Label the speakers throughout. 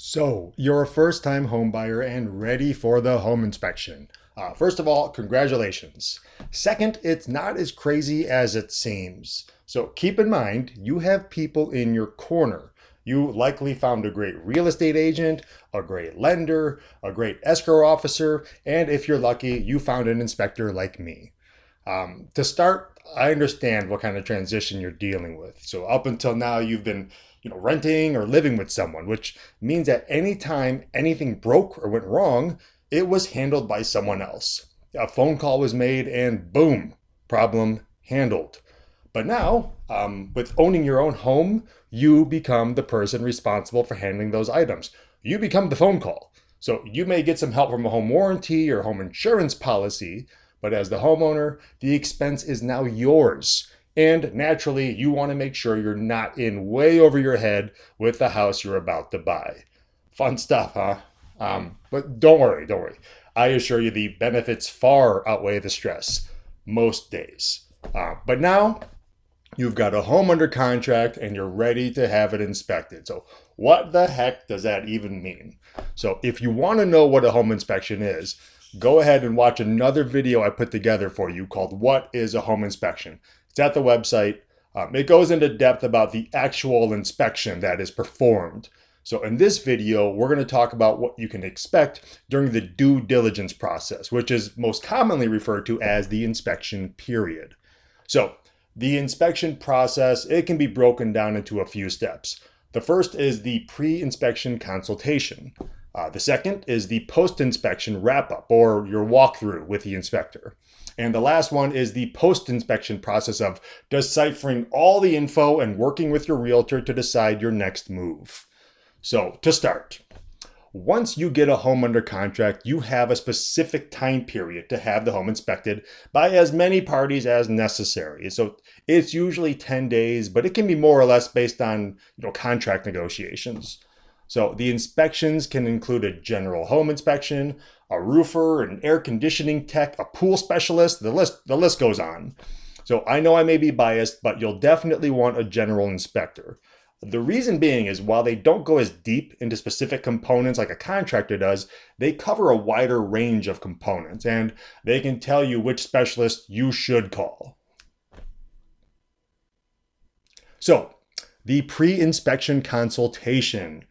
Speaker 1: So, you're a first-time home buyer and ready for the home inspection. First of all, congratulations. Second, it's not as crazy as it seems. So keep in mind, you have people in your corner. You likely found a great real estate agent, a great lender, a great escrow officer, and if you're lucky, you found an inspector like me. To start, I understand what kind of transition you're dealing with. So up until now, you've been, renting or living with someone, which means that anytime anything broke or went wrong, it was handled by someone else. A phone call was made, and boom, problem handled. But now, with owning your own home, you become the person responsible for handling those items. You become the phone call. So you may get some help from a home warranty or home insurance policy, but as the homeowner, the expense is now yours. And naturally, you want to make sure you're not in way over your head with the house you're about to buy. Fun stuff, huh? But don't worry. I assure you the benefits far outweigh the stress most days. But now you've got a home under contract and you're ready to have it inspected. So what the heck does that even mean? So if you want to know what a home inspection is, go ahead and watch another video I put together for you called What is a Home Inspection? It's at the website. It goes into depth about the actual inspection that is performed. So in this video, we're going to talk about what you can expect during the due diligence process, which is most commonly referred to as the inspection period. So the inspection process, it can be broken down into a few steps. The first is the pre-inspection consultation. The second is the post-inspection wrap-up, or your walkthrough with the inspector. And the last one is the post-inspection process of deciphering all the info and working with your realtor to decide your next move. So to start, once you get a home under contract, you have a specific time period to have the home inspected by as many parties as necessary. So it's usually 10 days, but it can be more or less based on contract negotiations. So the inspections can include a general home inspection, a roofer, an air conditioning tech, a pool specialist, the list goes on. So I know I may be biased, but you'll definitely want a general inspector. The reason being is while they don't go as deep into specific components like a contractor does, they cover a wider range of components and they can tell you which specialist you should call. So the pre-inspection consultation.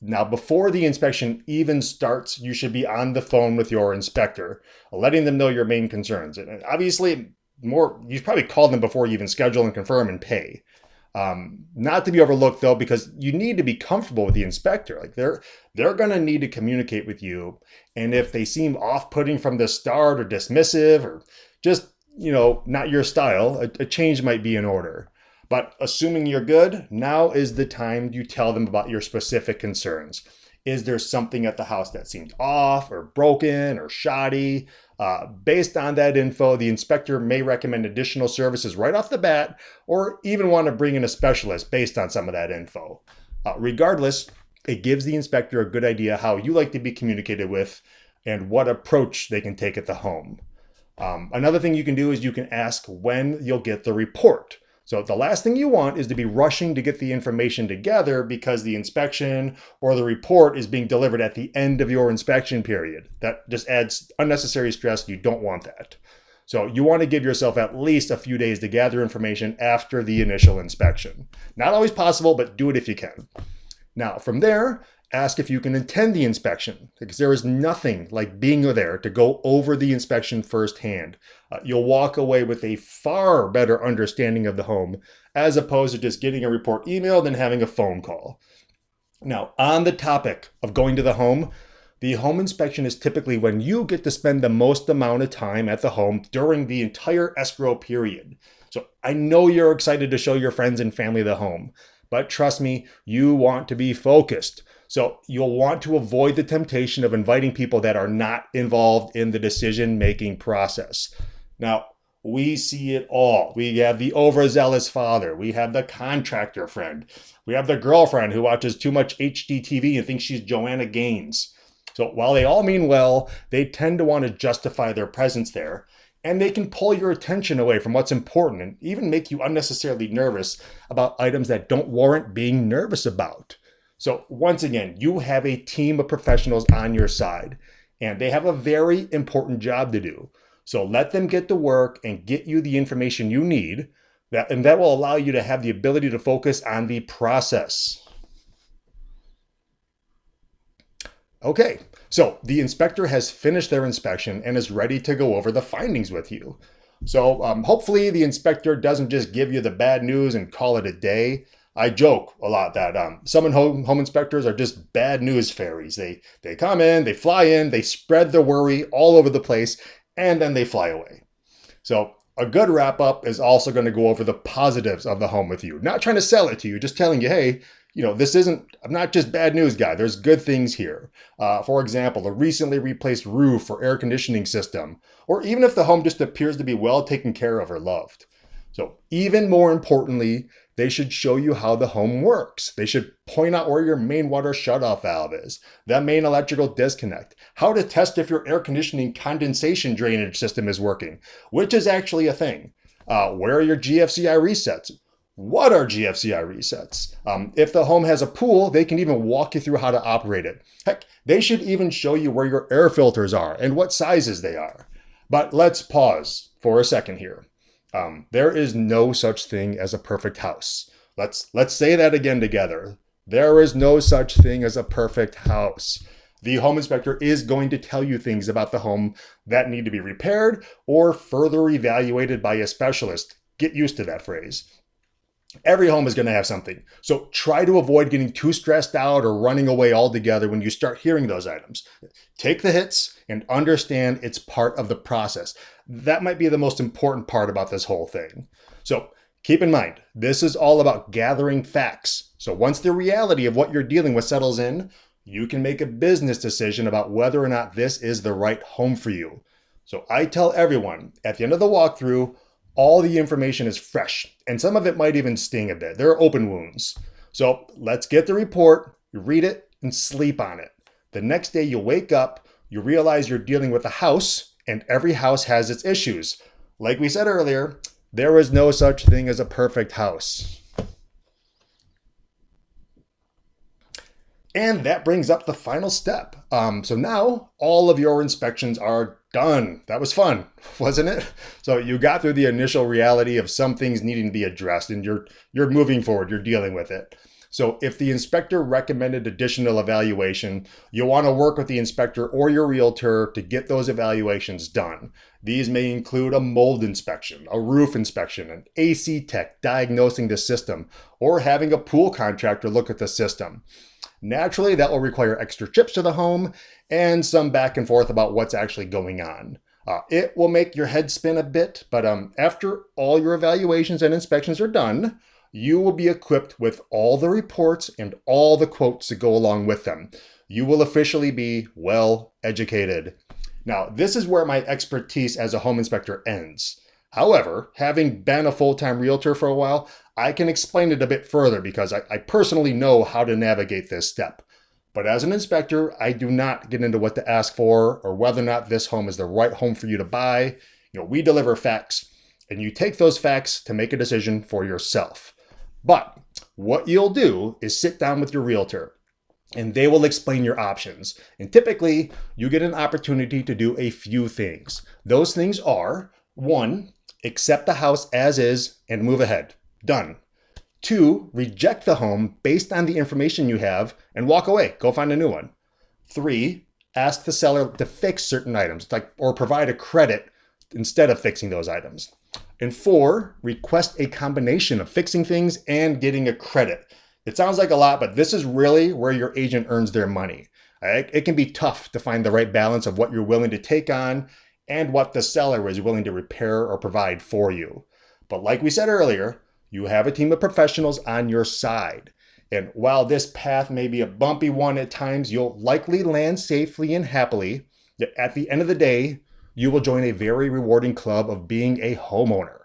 Speaker 1: Now, before the inspection even starts, you should be on the phone with your inspector, letting them know your main concerns. And obviously, you probably called them before you even schedule and confirm and pay. Not to be overlooked though, because you need to be comfortable with the inspector. Like they're going to need to communicate with you. And if they seem off-putting from the start or dismissive or just, not your style, a change might be in order. But assuming you're good, now is the time you tell them about your specific concerns. Is there something at the house that seems off or broken or shoddy? Based on that info, the inspector may recommend additional services right off the bat, or even want to bring in a specialist based on some of that info. Regardless, it gives the inspector a good idea how you like to be communicated with and what approach they can take at the home. Another thing you can do is you can ask when you'll get the report. So the last thing you want is to be rushing to get the information together because the inspection or the report is being delivered at the end of your inspection period. That just adds unnecessary stress. You don't want that. So you want to give yourself at least a few days to gather information after the initial inspection. Not always possible, but do it if you can. Now, from there, ask if you can attend the inspection, because there is nothing like being there to go over the inspection firsthand. You'll walk away with a far better understanding of the home as opposed to just getting a report emailed and having a phone call. Now, on the topic of going to the home inspection is typically when you get to spend the most amount of time at the home during the entire escrow period. So I know you're excited to show your friends and family the home, but trust me, you want to be focused. So you'll want to avoid the temptation of inviting people that are not involved in the decision-making process. Now, we see it all. We have the overzealous father. We have the contractor friend. We have the girlfriend who watches too much HGTV and thinks she's Joanna Gaines. So while they all mean well, they tend to want to justify their presence there. And they can pull your attention away from what's important and even make you unnecessarily nervous about items that don't warrant being nervous about. So once again, you have a team of professionals on your side, and they have a very important job to do. So let them get to work and get you the information you need, and that will allow you to have the ability to focus on the process. Okay, so the inspector has finished their inspection and is ready to go over the findings with you. So hopefully the inspector doesn't just give you the bad news and call it a day. I joke a lot that some home inspectors are just bad news fairies. They come in, they fly in, they spread the worry all over the place, and then they fly away. So a good wrap up is also going to go over the positives of the home with you. Not trying to sell it to you, just telling you, hey, this isn't, I'm not just bad news guy. There's good things here. For example, a recently replaced roof or air conditioning system, or even if the home just appears to be well taken care of or loved. So even more importantly, they should show you how the home works. They should point out where your main water shutoff valve is, that main electrical disconnect, how to test if your air conditioning condensation drainage system is working, which is actually a thing. Where are your GFCI resets? What are GFCI resets? If the home has a pool, they can even walk you through how to operate it. Heck, they should even show you where your air filters are and what sizes they are. But let's pause for a second here. There is no such thing as a perfect house. Let's say that again together. There is no such thing as a perfect house. The home inspector is going to tell you things about the home that need to be repaired or further evaluated by a specialist. Get used to that phrase. Every home is going to have something. So try to avoid getting too stressed out or running away altogether when you start hearing those items. Take the hits and understand it's part of the process. That might be the most important part about this whole thing. So keep in mind, this is all about gathering facts. So once the reality of what you're dealing with settles in, you can make a business decision about whether or not this is the right home for you. So I tell everyone at the end of the walkthrough, all the information is fresh, and some of it might even sting a bit. There are open wounds. So let's get the report, you read it, and sleep on it. The next day you wake up, you realize you're dealing with a house, and every house has its issues. Like we said earlier, there is no such thing as a perfect house. And that brings up the final step. So now all of your inspections are done. That was fun, wasn't it? So you got through the initial reality of some things needing to be addressed, and you're moving forward, you're dealing with it. So if the inspector recommended additional evaluation, you'll want to work with the inspector or your realtor to get those evaluations done. These may include a mold inspection, a roof inspection, an AC tech diagnosing the system, or having a pool contractor look at the system. Naturally, that will require extra trips to the home and some back and forth about what's actually going on. It will make your head spin a bit, but after all your evaluations and inspections are done, you will be equipped with all the reports and all the quotes to go along with them. You will officially be well educated. Now, this is where my expertise as a home inspector ends. However, having been a full-time realtor for a while, I can explain it a bit further because I personally know how to navigate this step. But as an inspector, I do not get into what to ask for or whether or not this home is the right home for you to buy. We deliver facts, and you take those facts to make a decision for yourself. But what you'll do is sit down with your realtor, and they will explain your options. And typically, you get an opportunity to do a few things. Those things are, 1, accept the house as is and move ahead. Done. 2, reject the home based on the information you have and walk away. Go find a new one. 3, ask the seller to fix certain items, or provide a credit instead of fixing those items. And 4, request a combination of fixing things and getting a credit. It sounds like a lot, but this is really where your agent earns their money. It can be tough to find the right balance of what you're willing to take on and what the seller is willing to repair or provide for you. But like we said earlier, you have a team of professionals on your side. And while this path may be a bumpy one at times, you'll likely land safely and happily. At the end of the day, you will join a very rewarding club of being a homeowner.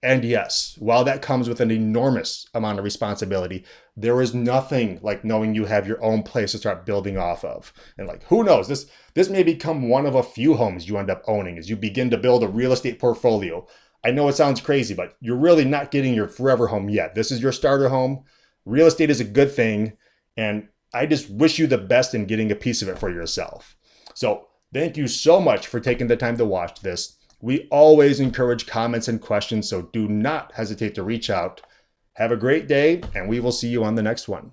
Speaker 1: And yes, while that comes with an enormous amount of responsibility, there is nothing like knowing you have your own place to start building off of. And who knows, this may become one of a few homes you end up owning as you begin to build a real estate portfolio. I know it sounds crazy, but you're really not getting your forever home yet. This is your starter home. Real estate is a good thing. And I just wish you the best in getting a piece of it for yourself. So thank you so much for taking the time to watch this. We always encourage comments and questions, so do not hesitate to reach out. Have a great day, and we will see you on the next one.